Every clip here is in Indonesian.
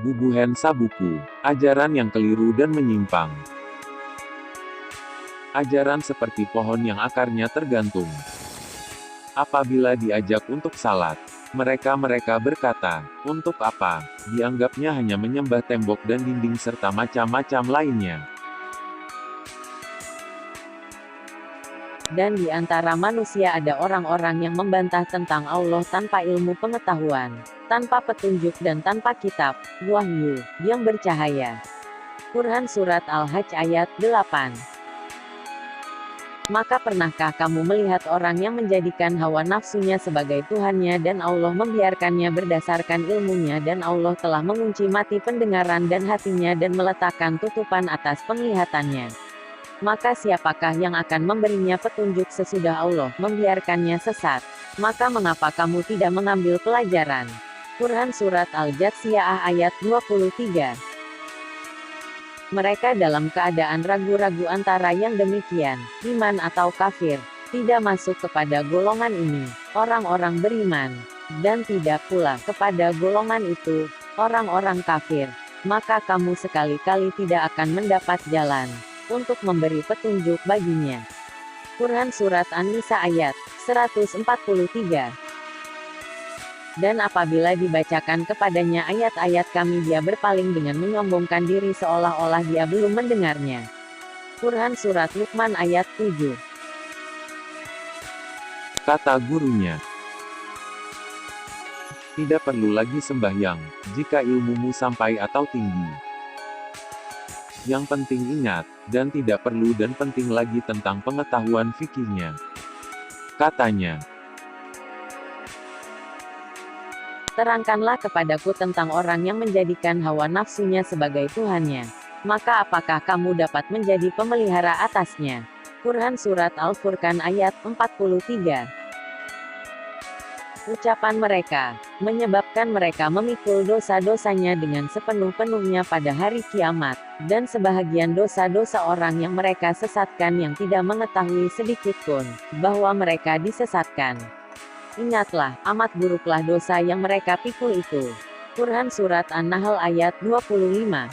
Bubuhen Sabuku. Ajaran yang keliru dan menyimpang. Ajaran seperti pohon yang akarnya tergantung. Apabila diajak untuk salat, mereka berkata, "Untuk apa?" Dianggapnya hanya menyembah tembok dan dinding serta macam-macam lainnya. Dan di antara manusia ada orang-orang yang membantah tentang Allah tanpa ilmu pengetahuan, tanpa petunjuk dan tanpa kitab, wahyu, yang bercahaya. Quran Surat Al-Hajj ayat 8. Maka pernahkah kamu melihat orang yang menjadikan hawa nafsunya sebagai Tuhannya dan Allah membiarkannya berdasarkan ilmunya dan Allah telah mengunci mati pendengaran dan hatinya dan meletakkan tutupan atas penglihatannya. Maka siapakah yang akan memberinya petunjuk sesudah Allah membiarkannya sesat? Maka mengapa kamu tidak mengambil pelajaran? Quran Surat Al-Jathiyah ayat 23. Mereka dalam keadaan ragu-ragu antara yang demikian, iman atau kafir, tidak masuk kepada golongan ini, orang-orang beriman, dan tidak pula kepada golongan itu, orang-orang kafir. Maka kamu sekali-kali tidak akan mendapat jalan untuk memberi petunjuk baginya. Quran Surat An-Nisa ayat 143. Dan apabila dibacakan kepadanya ayat-ayat kami dia berpaling dengan menyombongkan diri seolah-olah dia belum mendengarnya. Quran Surat Luqman ayat 7. Kata gurunya, "Tidak perlu lagi sembahyang, jika ilmumu sampai atau tinggi. Yang penting ingat, dan tidak perlu dan penting lagi tentang pengetahuan fikihnya." Katanya, Terangkanlah kepadaku tentang orang yang menjadikan hawa nafsunya sebagai Tuhannya. Maka apakah kamu dapat menjadi pemelihara atasnya? Quran Surat Al-Furqan ayat 43. Ucapan mereka menyebabkan mereka memikul dosa-dosanya dengan sepenuh-penuhnya pada hari kiamat, dan sebahagian dosa-dosa orang yang mereka sesatkan yang tidak mengetahui sedikitpun bahwa mereka disesatkan. Ingatlah, amat buruklah dosa yang mereka pikul itu. Quran Surat An-Nahl ayat 25.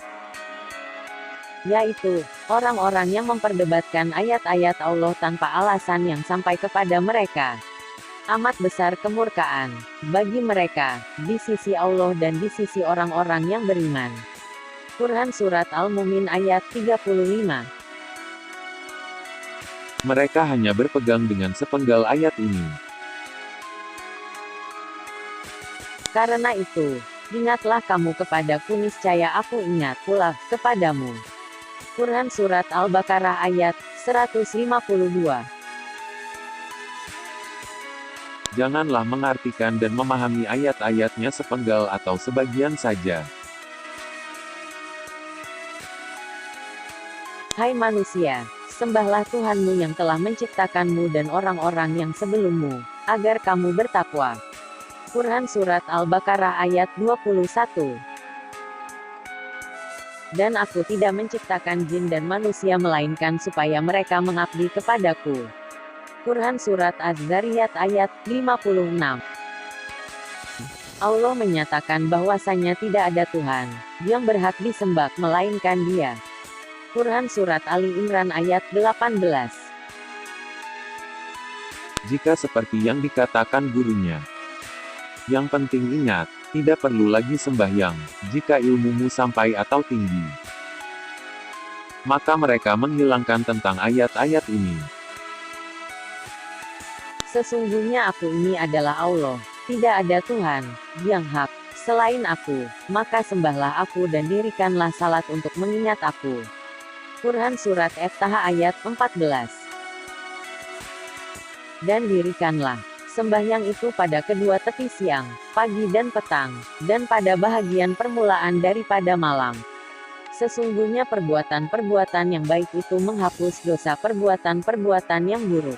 Yaitu, orang-orang yang memperdebatkan ayat-ayat Allah tanpa alasan yang sampai kepada mereka. Amat besar kemurkaan bagi mereka di sisi Allah dan di sisi orang-orang yang beriman. Quran Surat Al-Mu'min ayat 35. mereka hanya berpegang dengan sepenggal ayat ini. Karena itu, ingatlah kamu kepadaku niscaya aku ingat pula kepadamu. Quran Surat Al-Baqarah ayat 152. Janganlah mengartikan dan memahami ayat-ayatnya sepenggal atau sebagian saja. Hai manusia, sembahlah Tuhanmu yang telah menciptakanmu dan orang-orang yang sebelummu, agar kamu bertakwa. Quran Surat Al-Baqarah ayat 21. Dan aku tidak menciptakan jin dan manusia melainkan supaya mereka mengabdi kepadaku. Quran Surat Az-Zariyat ayat 56. Allah menyatakan bahwasanya tidak ada Tuhan yang berhak disembah melainkan Dia. Quran Surat Ali Imran ayat 18. Jika seperti yang dikatakan gurunya, yang penting ingat, tidak perlu lagi sembahyang, jika ilmumu sampai atau tinggi. Maka mereka menghilangkan tentang ayat-ayat ini. Sesungguhnya aku ini adalah Allah, tidak ada Tuhan yang hak selain aku, maka sembahlah aku dan dirikanlah salat untuk mengingat aku. Quran Surat At-Taha ayat 14. Dan dirikanlah sembahyang itu pada kedua tepi siang, pagi dan petang, dan pada bahagian permulaan daripada malam. Sesungguhnya perbuatan-perbuatan yang baik itu menghapus dosa perbuatan-perbuatan yang buruk.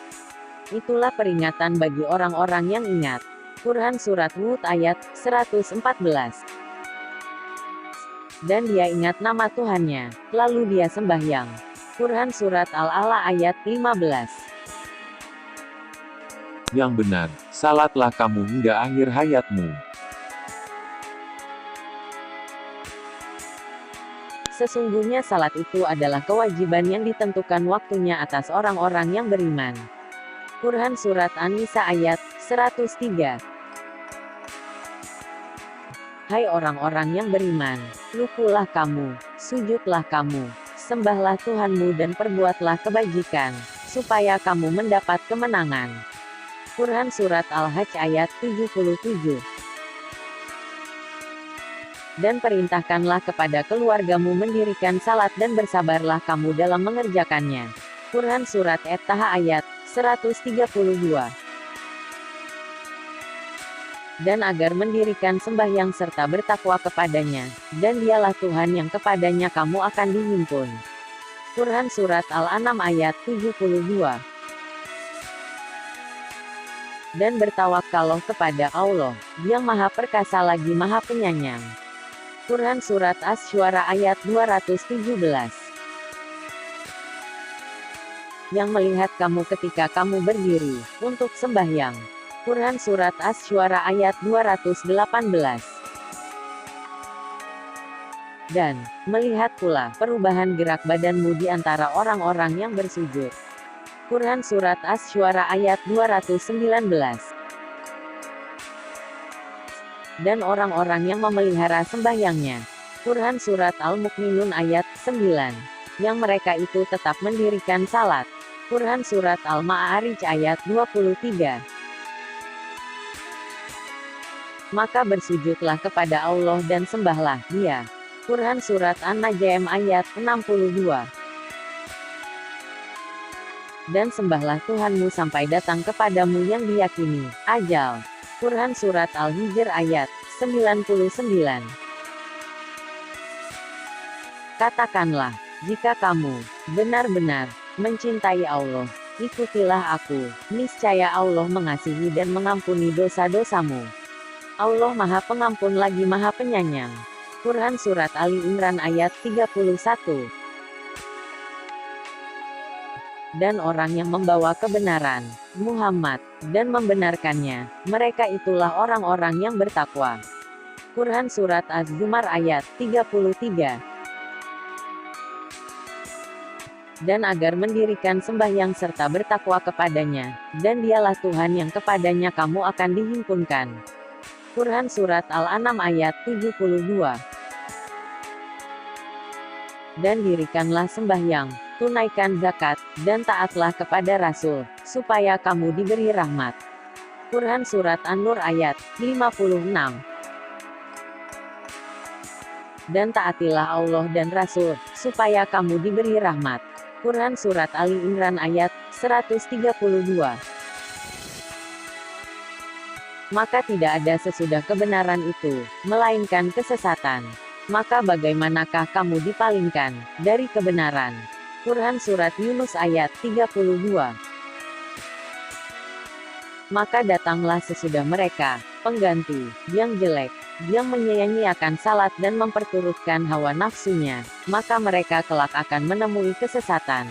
Itulah peringatan bagi orang-orang yang ingat. Quran Surat Hud ayat 114. Dan dia ingat nama Tuhannya, lalu dia sembahyang. Quran Surat Al-A'la ayat 15. Yang benar, salatlah kamu hingga akhir hayatmu. Sesungguhnya salat itu adalah kewajiban yang ditentukan waktunya atas orang-orang yang beriman. Quran Surat An-Nisa ayat 103. Hai orang-orang yang beriman, rukulah kamu, sujudlah kamu, sembahlah Tuhanmu dan perbuatlah kebajikan, supaya kamu mendapat kemenangan. Quran Surat Al-Hajj ayat 77. Dan perintahkanlah kepada keluargamu mendirikan salat dan bersabarlah kamu dalam mengerjakannya. Quran Surat At-Taha ayat 132. Dan agar mendirikan sembahyang serta bertakwa kepadanya, dan dialah Tuhan yang kepadanya kamu akan dihimpun. Quran Surat Al-An'am ayat 72. Dan bertawakallah kepada Allah, yang maha perkasa lagi maha penyayang. Quran Surat Asy-Syu'ara ayat 217. Yang melihat kamu ketika kamu berdiri, untuk sembahyang. Quran Surat Asy-Syu'ara ayat 218. Dan, melihat pula perubahan gerak badanmu di antara orang-orang yang bersujud. Quran Surat Asy-Syu'ara ayat 219. Dan orang-orang yang memelihara sembahyangnya. Quran Surat Al-Mu'minun ayat 9. Yang mereka itu tetap mendirikan salat. Quran Surat Al-Ma'arij ayat 23. Maka bersujudlah kepada Allah dan sembahlah Dia. Quran Surat An-Najm ayat 62. Dan sembahlah Tuhanmu sampai datang kepadamu yang diyakini ajal. Quran Surat Al-Hijr ayat 99. Katakanlah, jika kamu benar-benar mencintai Allah, ikutilah aku, niscaya Allah mengasihi dan mengampuni dosa-dosamu. Allah Maha Pengampun lagi Maha Penyayang. Quran Surat Ali Imran ayat 31. Dan orang yang membawa kebenaran, Muhammad, dan membenarkannya, mereka itulah orang-orang yang bertakwa. Quran Surat Az-Zumar ayat 33. Dan agar mendirikan sembahyang serta bertakwa kepadanya, dan dialah Tuhan yang kepadanya kamu akan dihimpunkan. Quran Surat Al-An'am ayat 72. Dan dirikanlah sembahyang, tunaikan zakat, dan taatlah kepada Rasul, supaya kamu diberi rahmat. Quran Surat An-Nur ayat 56. Dan taatilah Allah dan Rasul, supaya kamu diberi rahmat. Quran Surat Ali Imran ayat 132. Maka tidak ada sesudah kebenaran itu, melainkan kesesatan. Maka bagaimanakah kamu dipalingkan dari kebenaran? Quran Surat Yunus ayat 32. Maka datanglah sesudah mereka, pengganti, yang jelek, yang menyanyiakan salat dan memperturutkan hawa nafsunya, maka mereka kelak akan menemui kesesatan.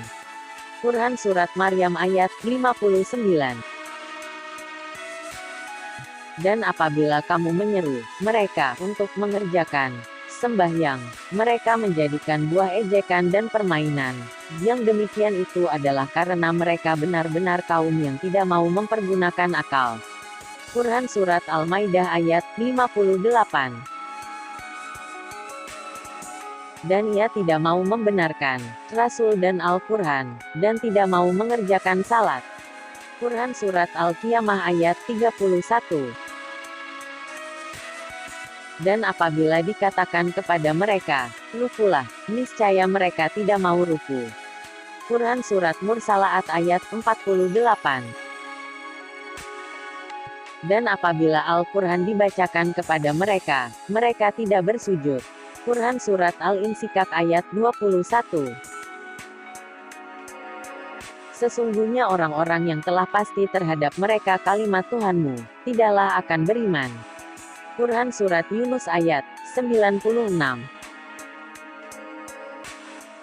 Quran Surat Maryam ayat 59. Dan apabila kamu menyeru mereka untuk mengerjakan sembahyang, mereka menjadikan buah ejekan dan permainan. Yang demikian itu adalah karena mereka benar-benar kaum yang tidak mau mempergunakan akal. Quran Surat Al-Maidah ayat 58. Dan ia tidak mau membenarkan Rasul dan Al-Quran, dan tidak mau mengerjakan salat. Quran Surat Al-Qiyamah ayat 31. Dan apabila dikatakan kepada mereka, rukulah, niscaya mereka tidak mau ruku. Quran Surat Mursalaat ayat 48. Dan apabila Al-Quran dibacakan kepada mereka, mereka tidak bersujud. Quran Surat Al-Insikak ayat 21. Sesungguhnya orang-orang yang telah pasti terhadap mereka kalimat Tuhanmu, tidaklah akan beriman. Quran Surat Yunus ayat 96.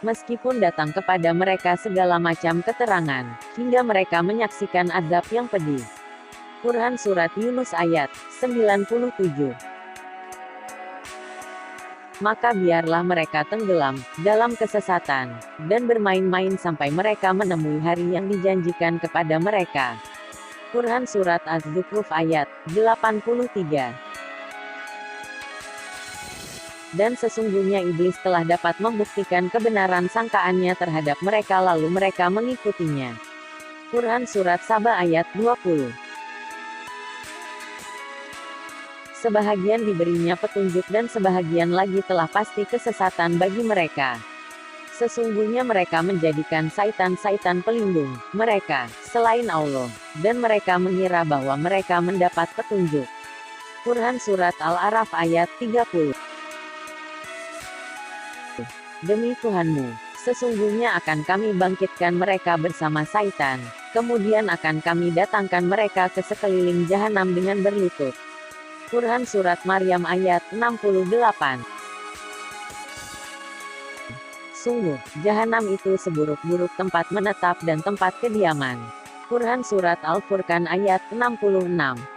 Meskipun datang kepada mereka segala macam keterangan, hingga mereka menyaksikan azab yang pedih. Quran Surat Yunus ayat 97. maka biarlah mereka tenggelam dalam kesesatan, dan bermain-main sampai mereka menemui hari yang dijanjikan kepada mereka. Quran Surat Az-Zukhruf ayat 83. Dan sesungguhnya iblis telah dapat membuktikan kebenaran sangkaannya terhadap mereka lalu mereka mengikutinya. Quran Surat Saba ayat 20. Sebahagian diberinya petunjuk dan sebahagian lagi telah pasti kesesatan bagi mereka. Sesungguhnya mereka menjadikan saitan-saitan pelindung mereka selain Allah, dan mereka mengira bahwa mereka mendapat petunjuk. Quran Surat Al-A'raf ayat 30. Demi Tuhanmu, sesungguhnya akan kami bangkitkan mereka bersama Saitan, kemudian akan kami datangkan mereka ke sekeliling jahanam dengan berlutut. Quran Surat Maryam ayat 68. Sungguh, jahanam itu seburuk-buruk tempat menetap dan tempat kediaman. Quran Surat Al-Furqan ayat 66.